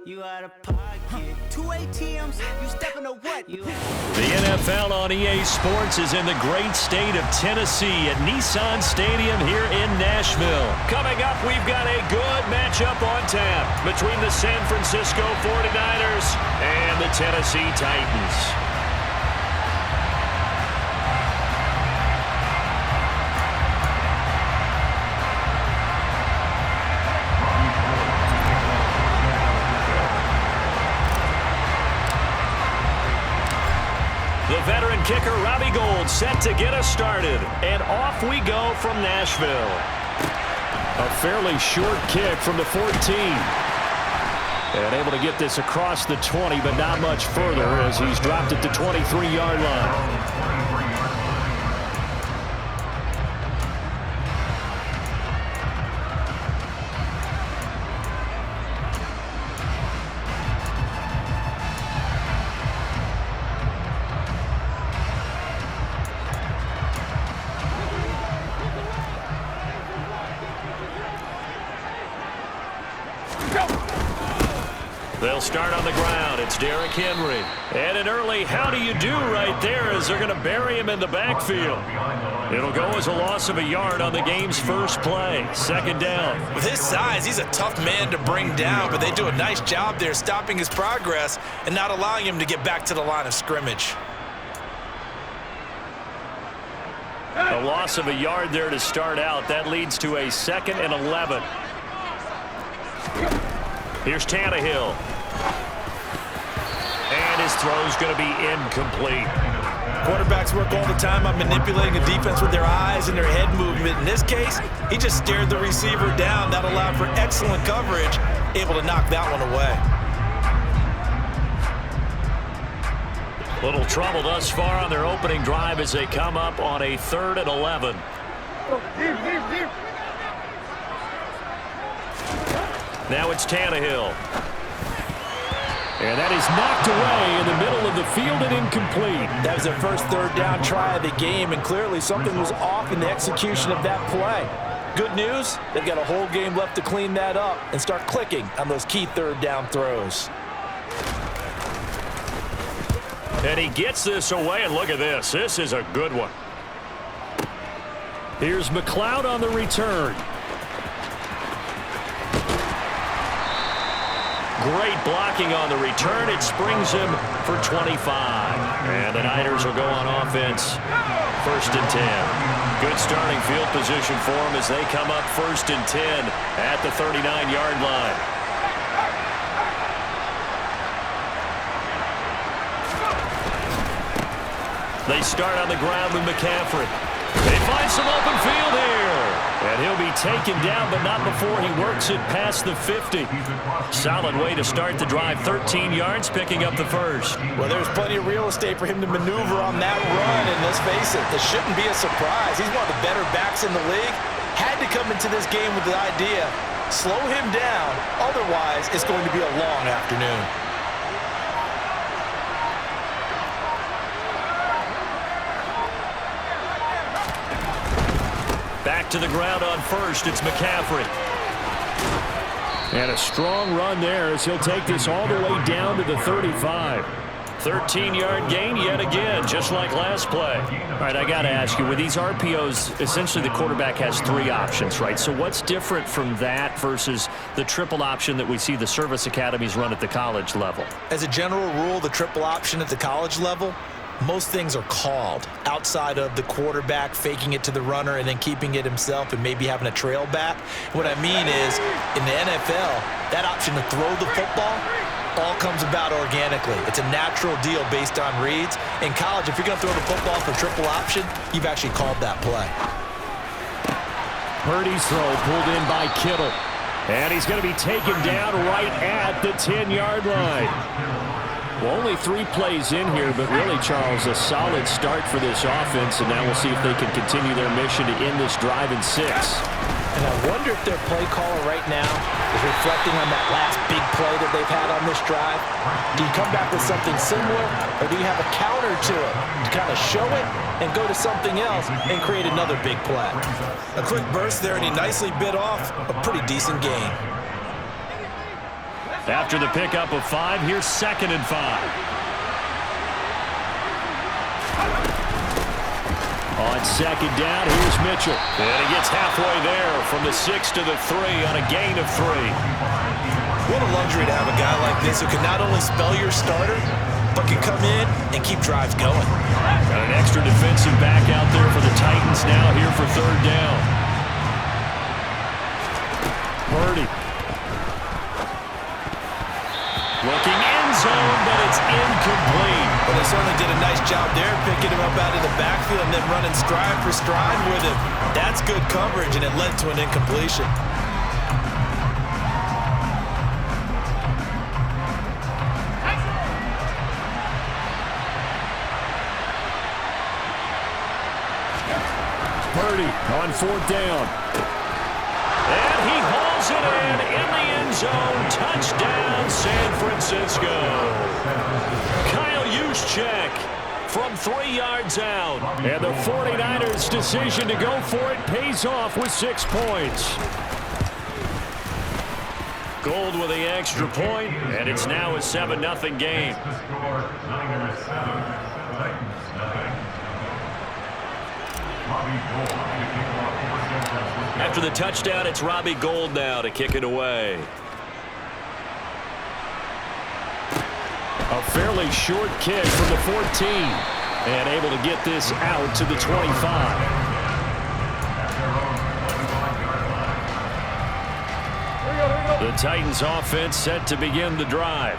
You out of pocket. 2 ATMs, you stepping to what? The NFL on EA Sports is in the great state of Tennessee at Nissan Stadium here in Nashville. Coming up, we've got a good matchup on tap between the San Francisco 49ers and the Tennessee Titans. The veteran kicker, Robbie Gould, set to get us started. And off we go from Nashville. A fairly short kick from the 14. And able to get this across the 20, but not much further as he's dropped it to 23-yard line. They'll start on the ground. It's Derrick Henry. And an early how do you do right there as they're going to bury him in the backfield. It'll go as a loss of a yard on the game's first play. Second down. With his size, he's a tough man to bring down, but they do a nice job there stopping his progress and not allowing him to get back to the line of scrimmage. A loss of a yard there to start out. That leads to a 2nd and 11. Here's Tannehill. And his throw's going to be incomplete. Quarterbacks work all the time on manipulating a defense with their eyes and their head movement. In this case, he just stared the receiver down. That allowed for excellent coverage, able to knock that one away. Little trouble thus far on their opening drive as they come up on a 3rd and 11. Now it's Tannehill. And that is knocked away in the middle of the field and incomplete. That was their first 3rd down try of the game, and clearly something was off in the execution of that play. Good news, they've got a whole game left to clean that up and start clicking on those key 3rd down throws. And he gets this away, and look at this. This is a good one. Here's McLeod on the return. Great blocking on the return. It springs him for 25. And the Niners will go on offense. 1st and 10. Good starting field position for them as they come up 1st and 10 at the 39-yard line. They start on the ground with McCaffrey. They find some open field here. And he'll be taken down, but not before he works it past the 50. Solid way to start the drive. 13 yards, picking up the first. Well, there's plenty of real estate for him to maneuver on that run, and let's face it, this shouldn't be a surprise. He's one of the better backs in the league. Had to come into this game with the idea, slow him down, otherwise it's going to be a long afternoon. Back to the ground on 1st. It's McCaffrey. And a strong run there as he'll take this all the way down to the 35. 13-yard gain yet again, just like last play. All right, I got to ask you, with these RPOs, essentially the quarterback has 3 options, right? So what's different from that versus the triple option that we see the service academies run at the college level? As a general rule, the triple option at the college level, most things are called outside of the quarterback faking it to the runner and then keeping it himself and maybe having a trail back. What I mean is, in the NFL, that option to throw the football all comes about organically. It's a natural deal based on reads. In college, if you're going to throw the football for triple option, you've actually called that play. Purdy's throw pulled in by Kittle. And he's going to be taken down right at the 10-yard line. Well, only 3 plays in here, but really, Charles, a solid start for this offense, and now we'll see if they can continue their mission to end this drive in 6. And I wonder if their play caller right now is reflecting on that last big play that they've had on this drive. Do you come back with something similar, or do you have a counter to it to kind of show it and go to something else and create another big play? A quick burst there, and he nicely bit off a pretty decent gain. After the pickup of 5, here's 2nd and 5. On 2nd down, here's Mitchell. And he gets halfway there from the 6 to the 3 on a gain of 3. What a luxury to have a guy like this who can not only spell your starter, but can come in and keep drives going. Got an extra defensive back out there for the Titans now here for 3rd down. Purdy. Looking end zone, but it's incomplete. Well, they certainly did a nice job there, picking him up out of the backfield and then running stride for stride with him. That's good coverage, and it led to an incompletion. Purdy on 4th down. And he hauls it in the end zone. Touchdown, San Francisco. Kyle Juszczyk from 3 yards out. And the 49ers' decision to go for it pays off with 6 points. Gold with the extra point, and it's now a 7-0 game. After the touchdown, it's Robbie Gould now to kick it away. A fairly short kick from the 14. And able to get this out to the 25. The Titans offense set to begin the drive.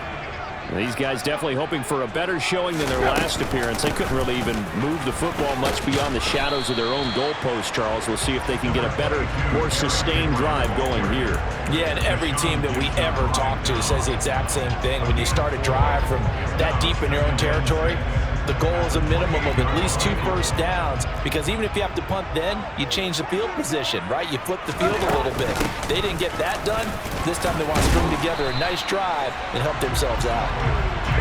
These guys definitely hoping for a better showing than their last appearance. They couldn't really even move the football much beyond the shadows of their own goalpost, Charles. We'll see if they can get a better, more sustained drive going here. Yeah, and every team that we ever talk to says the exact same thing. When you start a drive from that deep in your own territory, the goal is a minimum of at least 2 first downs, because even if you have to punt then, you change the field position, right? You flip the field a little bit. They didn't get that done. This time they want to string together a nice drive and help themselves out.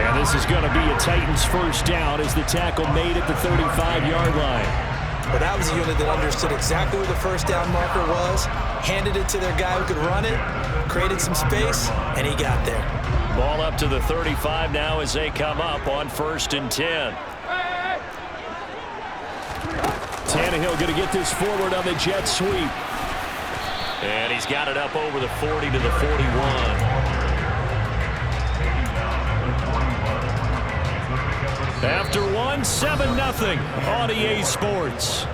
And this is going to be a Titans first down as the tackle made at the 35-yard line. Well, that was a unit that understood exactly where the first down marker was, handed it to their guy who could run it, created some space, and he got there. Ball up to the 35 now as they come up on 1st and 10. Tannehill going to get this forward on the jet sweep. And he's got it up over the 40 to the 41. After 1, 7-0 on EA Sports.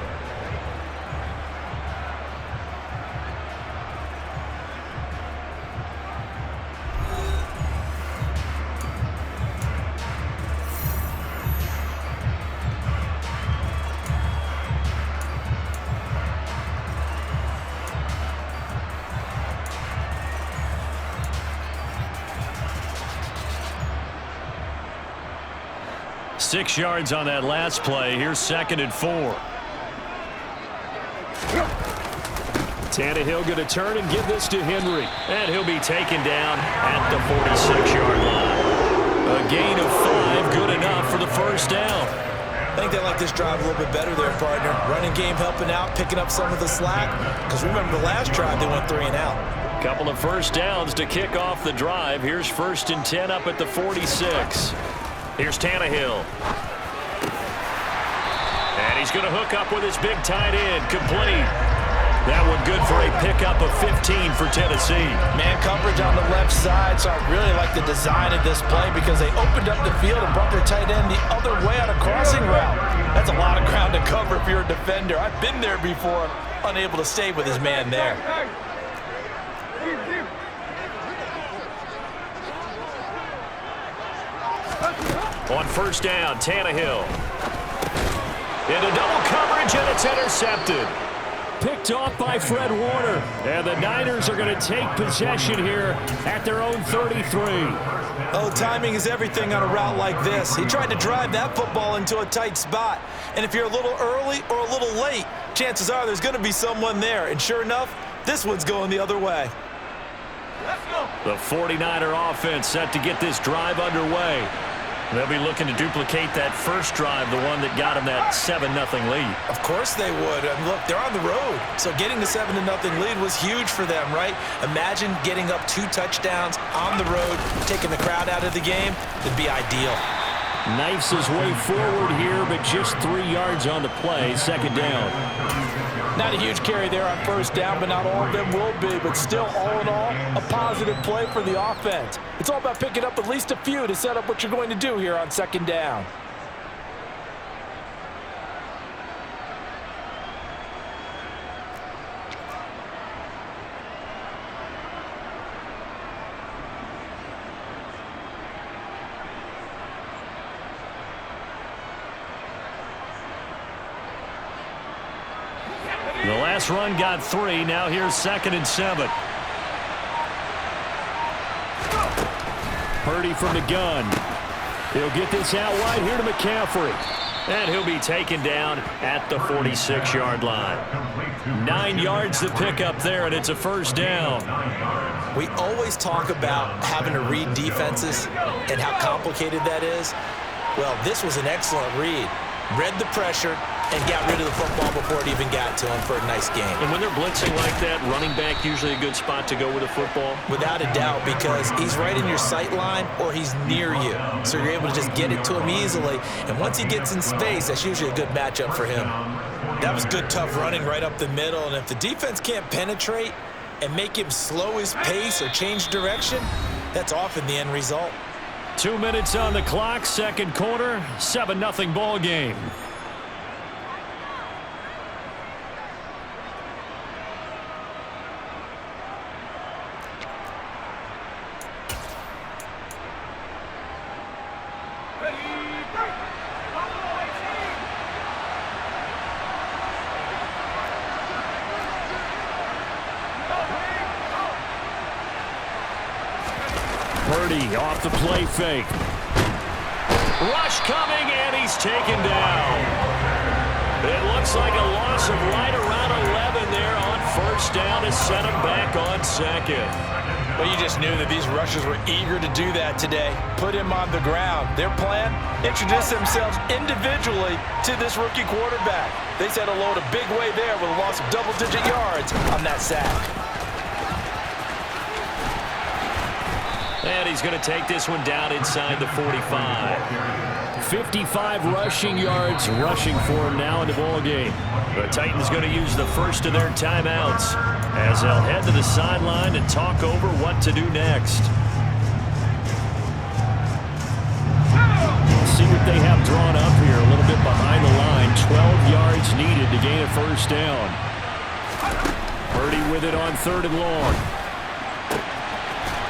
Six yards on that last play. Here's 2nd and 4. Tannehill going to turn and give this to Henry. And he'll be taken down at the 46-yard line. A gain of 5, good enough for the first down. I think they like this drive a little bit better there, partner. Running game helping out, picking up some of the slack. Because remember the last drive, they went 3 and out. Couple of first downs to kick off the drive. Here's 1st and 10 up at the 46. Here's Tannehill. And he's going to hook up with his big tight end. Complete. That one good for a pickup of 15 for Tennessee. Man coverage on the left side, so I really like the design of this play because they opened up the field and brought their tight end the other way on a crossing route. That's a lot of ground to cover if you're a defender. I've been there before, unable to stay with his man there. On 1st down, Tannehill. Into double coverage, and it's intercepted. Picked off by Fred Warner. And the Niners are going to take possession here at their own 33. Oh, timing is everything on a route like this. He tried to drive that football into a tight spot. And if you're a little early or a little late, chances are there's going to be someone there. And sure enough, this one's going the other way. The 49er offense set to get this drive underway. They'll be looking to duplicate that first drive, the one that got them that 7-0 lead. Of course they would. I mean, look, they're on the road. So getting the 7-0 lead was huge for them, right? Imagine getting up 2 touchdowns on the road, taking the crowd out of the game. It'd be ideal. Knifes his way forward here, but just 3 yards on the play. Second down. Not a huge carry there on first down, but not all of them will be. But still, all in all, a positive play for the offense. It's all about picking up at least a few to set up what you're going to do here on second down. The last run got 3. Now here's 2nd and 7. Purdy from the gun. He'll get this out wide here to McCaffrey. And he'll be taken down at the 46-yard line. 9 yards to pick up there, and it's a first down. We always talk about having to read defenses and how complicated that is. Well, this was an excellent read. Read the pressure and got rid of the football before it even got to him for a nice game. And when they're blitzing like that, running back usually a good spot to go with the football? Without a doubt, because he's right in your sight line or he's near you. So you're able to just get it to him easily. And once he gets in space, that's usually a good matchup for him. That was good, tough running right up the middle. And if the defense can't penetrate and make him slow his pace or change direction, that's often the end result. 2 minutes on the clock, second quarter, 7-0 ball game. Purdy off the play fake. Rush coming, and he's taken down. It looks like a loss of right around 11 there on first down to set him back on second. Well, you just knew that these rushers were eager to do that today. Put him on the ground. Their plan, introduce themselves individually to this rookie quarterback. They said hello to Big Way there with a loss of double-digit yards on that sack. And he's going to take this one down inside the 45. 55 rushing yards rushing for him now in the ball game. The Titans going to use the first of their timeouts as they'll head to the sideline and talk over what to do next. See what they have drawn up here. A little bit behind the line. 12 yards needed to gain a first down. Purdy with it on 3rd and long.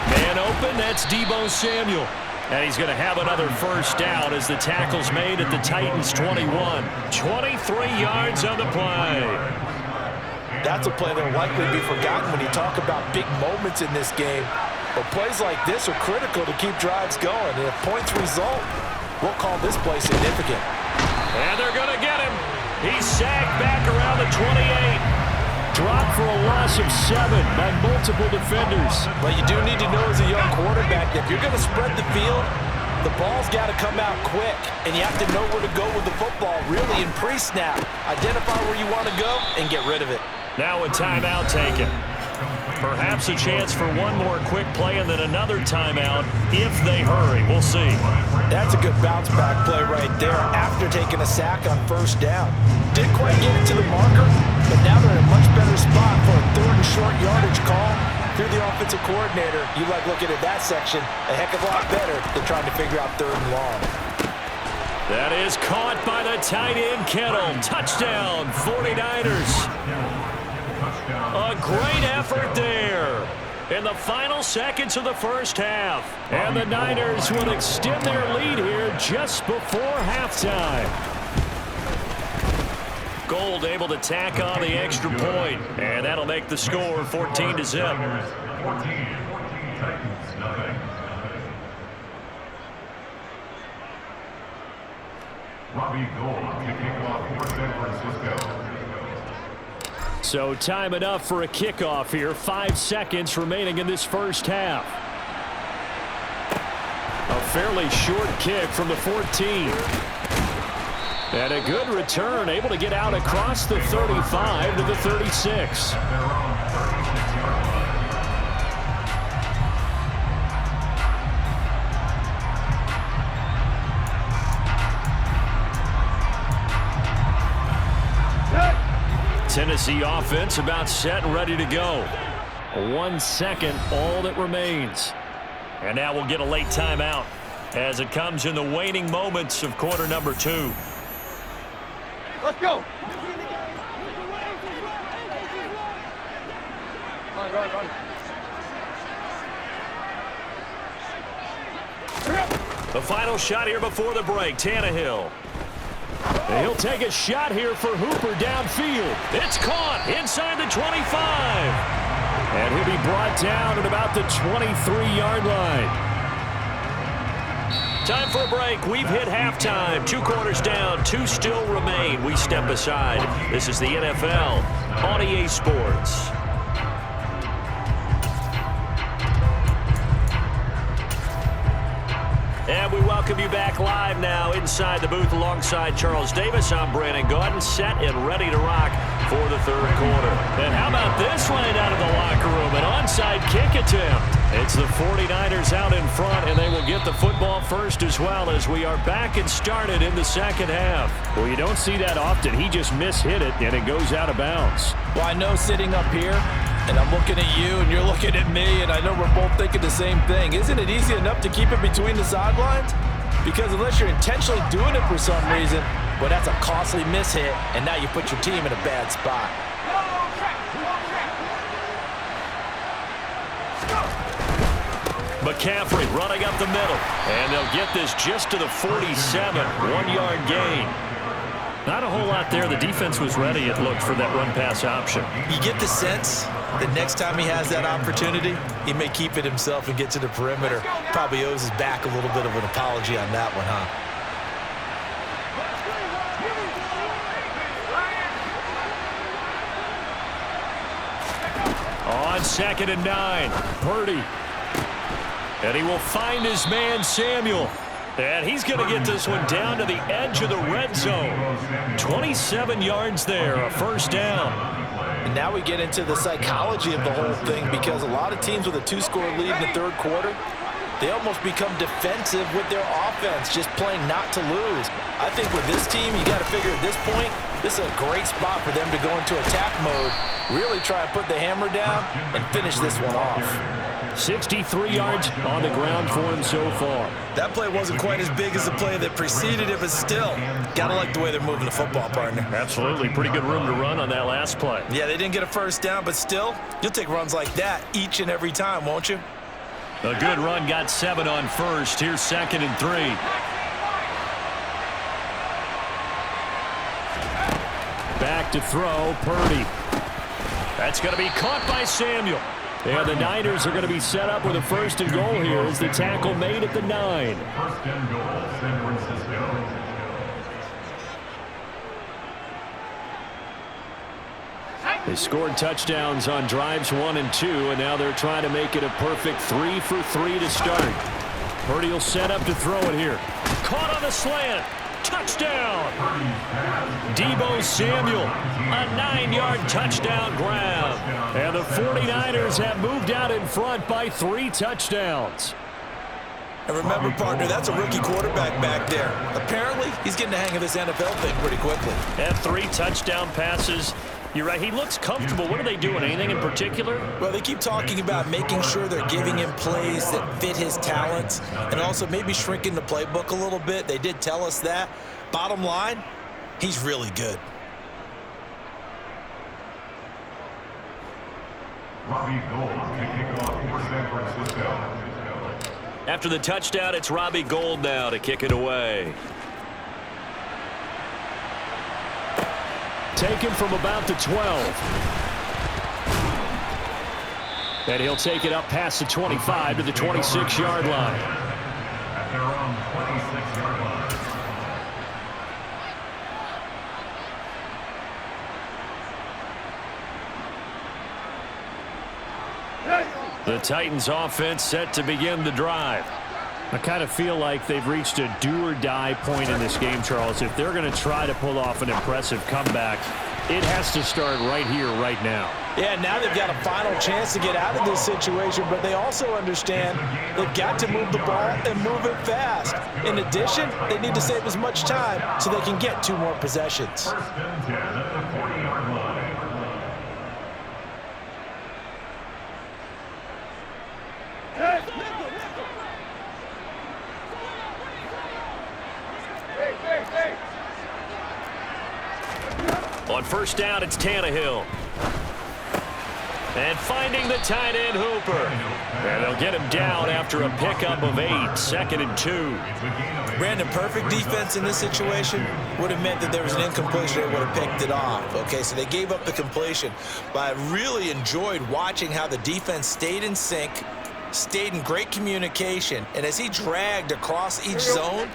Man open, that's Deebo Samuel. And he's going to have another first down as the tackle's made at the Titans' 21. 23 yards on the play. That's a play that will likely be forgotten when you talk about big moments in this game. But plays like this are critical to keep drives going. And if points result, we'll call this play significant. And they're going to get him. He's sacked back around the 28. Dropped for a loss of 7 by multiple defenders. But you do need to know as a young quarterback that if you're going to spread the field, the ball's got to come out quick. And you have to know where to go with the football, really in pre-snap. Identify where you want to go and get rid of it. Now a timeout taken. Perhaps a chance for one more quick play and then another timeout if they hurry. We'll see. That's a good bounce-back play right there after taking a sack on first down. Didn't quite get it to the marker, but now they're in a much better spot for a 3rd and short yardage call. If you're the offensive coordinator, you like looking at that section a heck of a lot better than trying to figure out 3rd and long. That is caught by the tight end, Kittle. Touchdown, 49ers. A great effort there in the final seconds of the first half. And the Niners will extend their lead here just before halftime. Gold able to tack on the extra point, and that'll make the score 14-0. Robbie Gould kicking off for San Francisco. So time enough for a kickoff here. 5 seconds remaining in this first half. A fairly short kick from the 14. And a good return, able to get out across the 35 to the 36. Tennessee offense about set and ready to go. 1 second, all that remains. And now we'll get a late timeout as it comes in the waning moments of quarter number 2. Let's go. Run. The final shot here before the break, Tannehill. And he'll take a shot here for Hooper downfield. It's caught inside the 25. And he'll be brought down at about the 23-yard line. Time for a break. We've hit halftime. 2 quarters down. 2 still remain. We step aside. This is the NFL on EA Sports. And we welcome you back live now inside the booth alongside Charles Davis. I'm Brandon Gaudin, set and ready to rock for the 3rd quarter. And how about this right out of the locker room? An onside kick attempt. It's the 49ers out in front, and they will get the football first as well as we are back and started in the 2nd half. Well, you don't see that often. He just mishit it, and it goes out of bounds. Well, I know sitting up here, and I'm looking at you, and you're looking at me, and I know we're both thinking the same thing. Isn't it easy enough to keep it between the sidelines? Because unless you're intentionally doing it for some reason, well, that's a costly mishit, and now you put your team in a bad spot. McCaffrey running up the middle, and they'll get this just to the 47, 1-yard gain. Not a whole lot there. The defense was ready, it looked, for that run-pass option. You get the sense that next time he has that opportunity, he may keep it himself and get to the perimeter. Probably owes his back a little bit of an apology on that one, huh? On 2nd and 9, Purdy. And he will find his man, Samuel. And he's going to get this one down to the edge of the red zone. 27 yards there, a 1st down. And now we get into the psychology of the whole thing, because a lot of teams with a 2-score lead in the 3rd quarter, they almost become defensive with their offense, just playing not to lose. I think with this team, you got to figure at this point, this is a great spot for them to go into attack mode, really try to put the hammer down and finish this one off. 63 yards on the ground for him so far. That play wasn't quite as big as the play that preceded it, but still, gotta like the way they're moving the football, partner. Absolutely. Pretty good room to run on that last play. Yeah, they didn't get a 1st down, but still, you'll take runs like that each and every time, won't you? A good run, got 7 on 1st. Here's 2nd and 3. Back to throw, Purdy. That's going to be caught by Samuel. And the Niners are going to be set up with a 1st and goal here as the tackle made at the 9. 1st and goal, San Francisco. They scored touchdowns on drives 1 and 2, and now they're trying to make it a perfect 3 for 3 to start. Purdy will set up to throw it here. Caught on the slant. Touchdown. Deebo Samuel, a 9-yard touchdown grab. And the 49ers have moved out in front by 3 touchdowns. And remember, partner, that's a rookie quarterback back there. Apparently, he's getting the hang of this NFL thing pretty quickly. And 3 touchdown passes. You're right, he looks comfortable. What are they doing? Anything in particular? Well, they keep talking about making sure they're giving him plays that fit his talents and also maybe shrinking the playbook a little bit. They did tell us that. Bottom line, he's really good. Robbie Gould to kick off for San Francisco. After the touchdown, it's Robbie Gould now to kick it away. Taken from about the 12. And he'll take it up past the 25 to the 26-yard line. At their own 26-yard line. The Titans offense set to begin the drive. I kind of feel like they've reached a do-or-die point in this game, Charles. If they're going to try to pull off an impressive comeback, it has to start right here, right now. Yeah, now they've got a final chance to get out of this situation, but they also understand they've got to move the ball and move it fast. In addition, they need to save as much time so they can get 2 more possessions. First and 10 at the 40-yard line. On first down, it's Tannehill. And finding the tight end Hooper. And they'll get him down after a pickup of 8, 2nd and 2. Brandon, perfect defense in this situation would have meant that there was an incompletion. They would have picked it off. Okay, so they gave up the completion. But I really enjoyed watching how the defense stayed in sync, stayed in great communication. And as he dragged across each zone,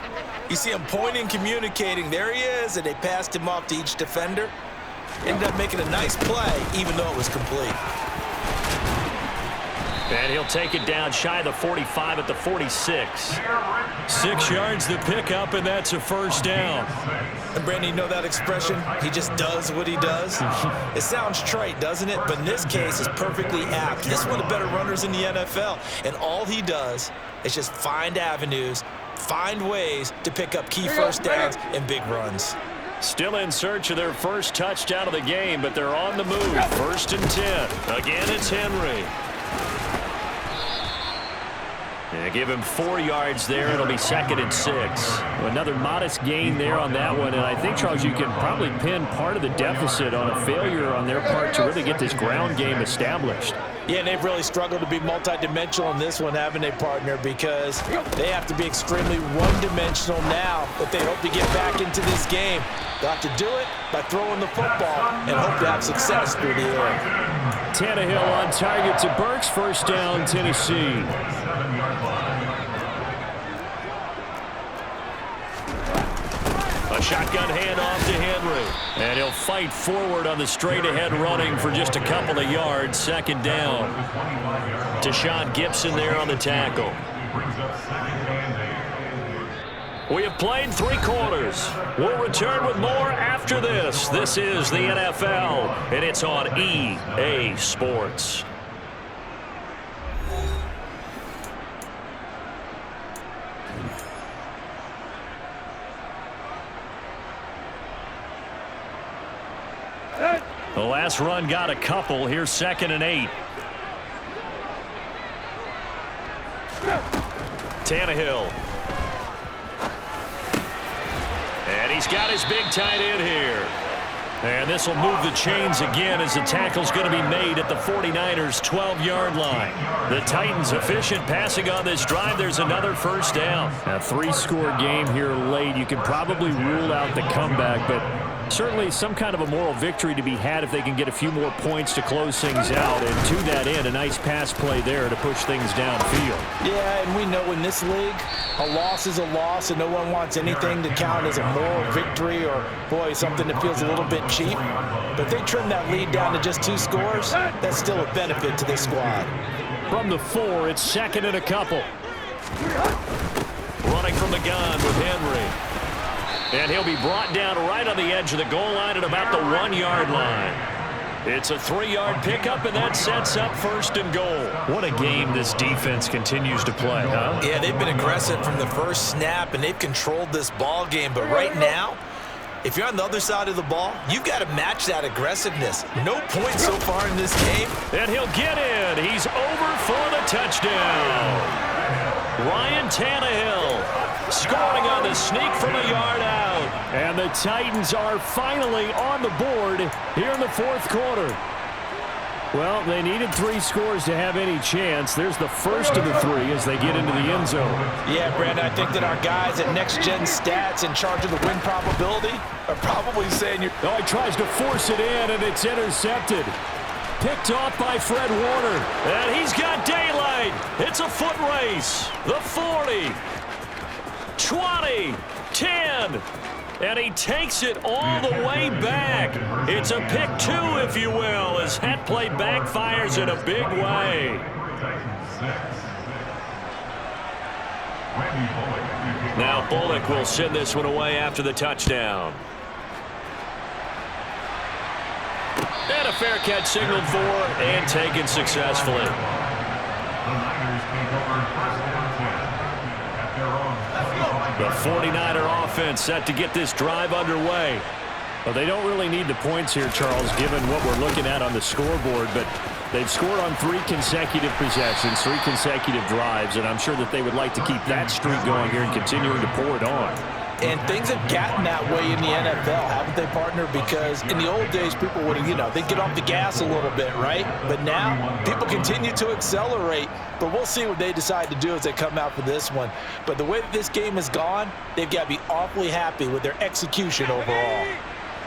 you see him pointing, communicating. There he is, and they passed him off to each defender. Ended up making a nice play, even though it was complete. And he'll take it down shy of the 45 at the 46. 6 yards the pickup, and that's a first down. And Brandon, you know that expression? He just does what he does. It sounds trite, doesn't it? But in this case, it's perfectly apt. He's one of the better runners in the NFL, and all he does is just find avenues, find ways to pick up key first downs and big runs. Still in search of their first touchdown of the game, but they're on the move. 1st and 10. Again, it's Henry. Yeah, give him 4 yards there. It'll be 2nd and 6. Another modest gain there on that one. And I think, Charles, you can probably pin part of the deficit on a failure on their part to really get this ground game established. Yeah, and they've really struggled to be multidimensional in this one, haven't they, partner? Because they have to be extremely one-dimensional now if they hope to get back into this game. They'll have to do it by throwing the football and hope to have success through the air. Tannehill on target to Burks. First down, Tennessee. A shotgun handoff to Henry. And he'll fight forward on the straight-ahead running for just a couple of yards. 2nd down. Deshaun Gibson there on the tackle. We have played 3 quarters. We'll return with more after this. This is the NFL, and it's on EA Sports. The last run got a couple. Here's 2nd and 8. Tannehill. And he's got his big tight end here. And this will move the chains again as the tackle's going to be made at the 49ers' 12-yard line. The Titans efficient passing on this drive. There's another first down. A 3-score game here late. You can probably rule out the comeback, but certainly some kind of a moral victory to be had if they can get a few more points to close things out. And to that end, a nice pass play there to push things downfield. Yeah, and we know in this league, a loss is a loss, and no one wants anything to count as a moral victory or, boy, something that feels a little bit cheap. But if they trim that lead down to just 2 scores, that's still a benefit to this squad. From the 4, it's 2nd and a couple. Running from the gun with Henry. And he'll be brought down right on the edge of the goal line at about the 1-yard line. It's a 3-yard pickup, and that sets up 1st and goal. What a game this defense continues to play, huh? Yeah, they've been aggressive from the first snap, and they've controlled this ball game. But right now, if you're on the other side of the ball, you've got to match that aggressiveness. No points so far in this game. And he'll get in. He's over for the touchdown. Ryan Tannehill scoring on the sneak from a yard out. And the Titans are finally on the board here in the 4th quarter. Well, they needed 3 scores to have any chance. There's the first of the 3 as they get into the end zone. Yeah, Brandon, I think that our guys at Next Gen Stats in charge of the win probability are probably saying you're... Oh, he tries to force it in, and it's intercepted. Picked off by Fred Warner. And he's got daylight. It's a foot race. The 40. 20, 10, and he takes it all the way back. It's a pick 2, if you will, as that play backfires in a big way. Now Bullock will send this one away after the touchdown. And a fair catch signaled for and taken successfully. The 49er offense set to get this drive underway. Well, they don't really need the points here, Charles, given what we're looking at on the scoreboard, but they've scored on 3 consecutive possessions, 3 consecutive drives, and I'm sure that they would like to keep that streak going here and continuing to pour it on. And things have gotten that way in the NFL, haven't they, partner? Because in the old days, people would have, they'd get off the gas a little bit, right? But now, people continue to accelerate. But we'll see what they decide to do as they come out for this one. But the way that this game has gone, they've got to be awfully happy with their execution overall.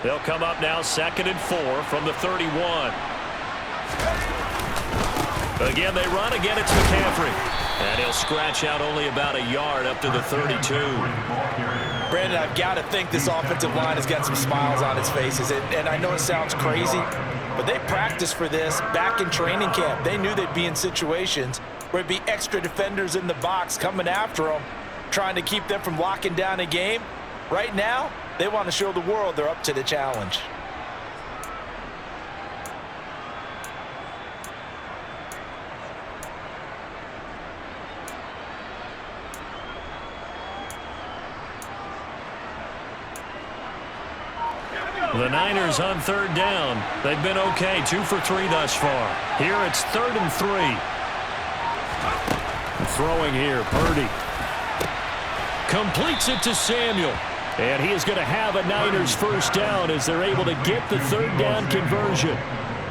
They'll come up now 2nd and 4 from the 31. Again, they run. Again, it's McCaffrey. And he'll scratch out only about a yard up to the 32. Brandon, I've got to think this offensive line has got some smiles on its faces. And I know it sounds crazy, but they practiced for this back in training camp. They knew they'd be in situations where it'd be extra defenders in the box coming after them, trying to keep them from locking down a game. Right now, they want to show the world they're up to the challenge. The Niners on 3rd down. They've been okay, 2 for 3 thus far. Here it's 3rd and 3. Throwing here, Purdy. Completes it to Samuel. And he is going to have a Niners first down as they're able to get the 3rd down conversion.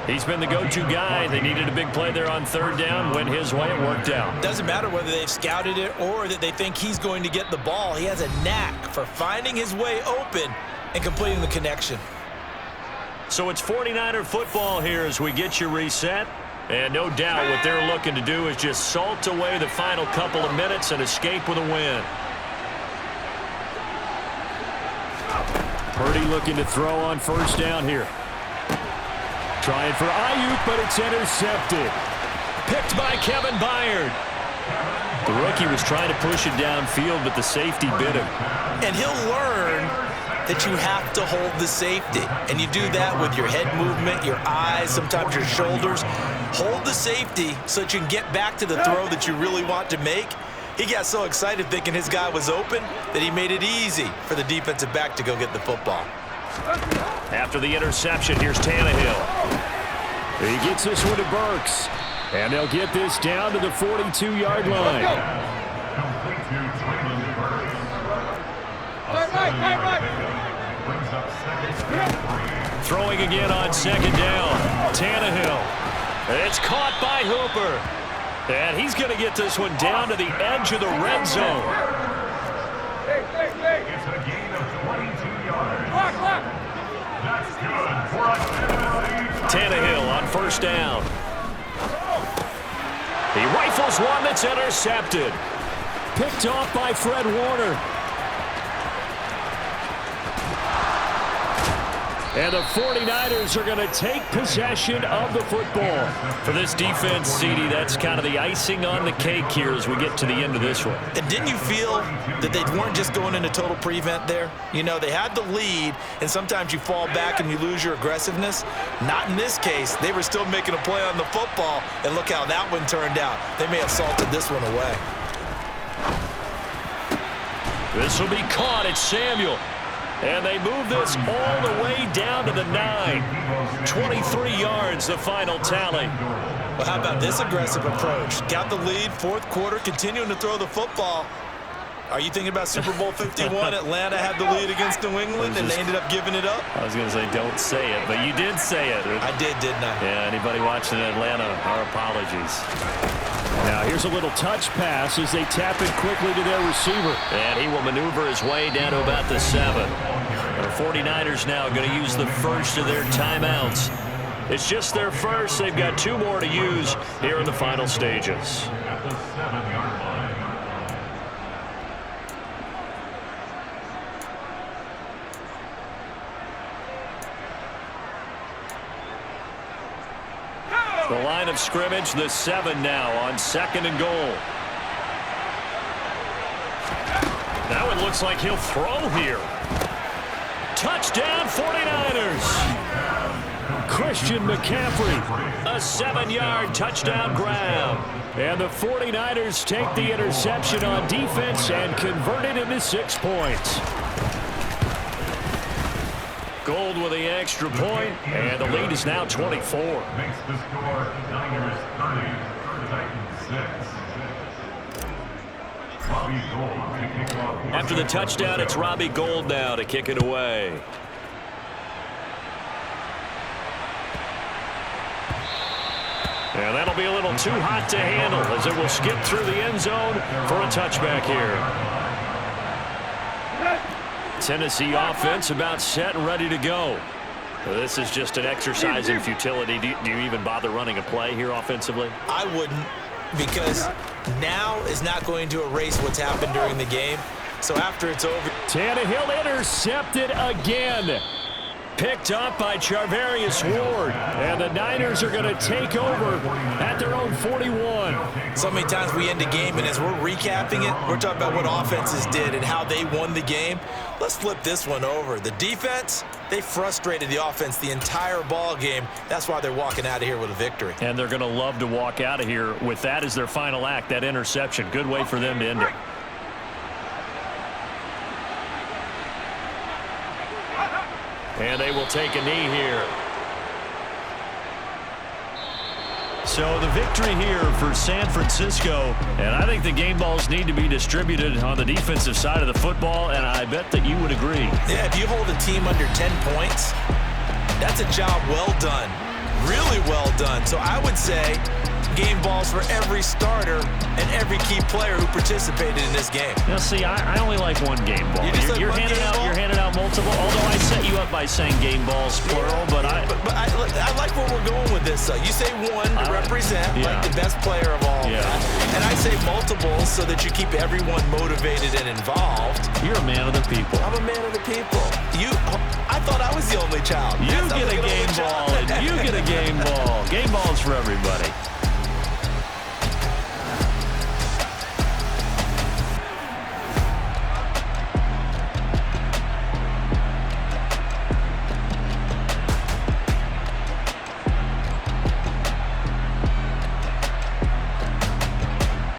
He's been the go-to guy. They needed a big play there on 3rd down. Went his way. It worked out. Doesn't matter whether they've scouted it or that they think he's going to get the ball. He has a knack for finding his way open and completing the connection. So it's 49er football here as we get you reset. And no doubt what they're looking to do is just salt away the final couple of minutes and escape with a win. Purdy looking to throw on 1st down here. Trying for Ayuk, but it's intercepted. Picked by Kevin Byard. The rookie was trying to push it downfield, but the safety bit him. And he'll learn that you have to hold the safety. And you do that with your head movement, your eyes, sometimes your shoulders. Hold the safety so that you can get back to the throw that you really want to make. He got so excited thinking his guy was open that he made it easy for the defensive back to go get the football. After the interception, here's Tannehill. He gets this one to Burks. And they'll get this down to the 42-yard line. Throwing again on 2nd down. Tannehill. It's caught by Hooper. And he's going to get this one down to the edge of the red zone. It's a gain of 22 yards. That's good for a Tannehill on 1st down. He rifles one that's intercepted. Picked off by Fred Warner. And the 49ers are going to take possession of the football. For this defense, CD, that's kind of the icing on the cake here as we get to the end of this one. And didn't you feel that they weren't just going into total prevent there? You know, they had the lead, and sometimes you fall back and you lose your aggressiveness. Not in this case. They were still making a play on the football, and look how that one turned out. They may have salted this one away. This will be caught. It's Samuel. And they move this all the way down to the 9. 23 yards, the final tally. Well, how about this aggressive approach? Got the lead, 4th quarter, continuing to throw the football. Are you thinking about Super Bowl 51? Atlanta had the lead against New England, and they ended up giving it up? I was going to say don't say it, but you did say it. I did, didn't I? Yeah, anybody watching in Atlanta, our apologies. Now here's a little touch pass as they tap it quickly to their receiver. And he will maneuver his way down to about the 7. The 49ers now going to use the first of their timeouts. It's just their first. They've got 2 more to use here in the final stages. At the 7-yard line. The line of scrimmage, the 7 now on 2nd and goal. That one looks like he'll throw here. Touchdown 49ers. Christian McCaffrey, a 7-yard touchdown grab. And the 49ers take the interception on defense and convert it into 6 points. Gold with the extra point, and the lead is now 24. Makes the score Niners 30, Titans 6. Robbie Gould to kick off. After the touchdown, it's Robbie Gould now to kick it away. And that'll be a little too hot to handle as it will skip through the end zone for a touchback here. Tennessee offense about set and ready to go. This is just an exercise in futility. Do you even bother running a play here offensively? I wouldn't, because now is not going to erase what's happened during the game. So after it's over. Tannehill intercepted again. Picked up by Charvarius Ward. And the Niners are going to take over at their own 41. So many times we end a game, and as we're recapping it, we're talking about what offenses did and how they won the game. Let's flip this one over. The defense, they frustrated the offense the entire ball game. That's why they're walking out of here with a victory. And they're going to love to walk out of here with that as their final act, that interception. Good way for them to end it. And they will take a knee here. So the victory here for San Francisco. And I think the game balls need to be distributed on the defensive side of the football, and I bet that you would agree. Yeah, if you hold a team under 10 points, that's a job well done. Really well done. So I would say game balls for every starter and every key player who participated in this game. Now, see, I only like one game ball. You're handing out multiple. Although I set you up by saying game balls plural, but I like where we're going with this. You say one to represent like the best player of all that, and I say multiples so that you keep everyone motivated and involved. You're a man of the people. I'm a man of the people. I thought I was the only child. You get a game ball, and you get a game ball. Game balls for everybody.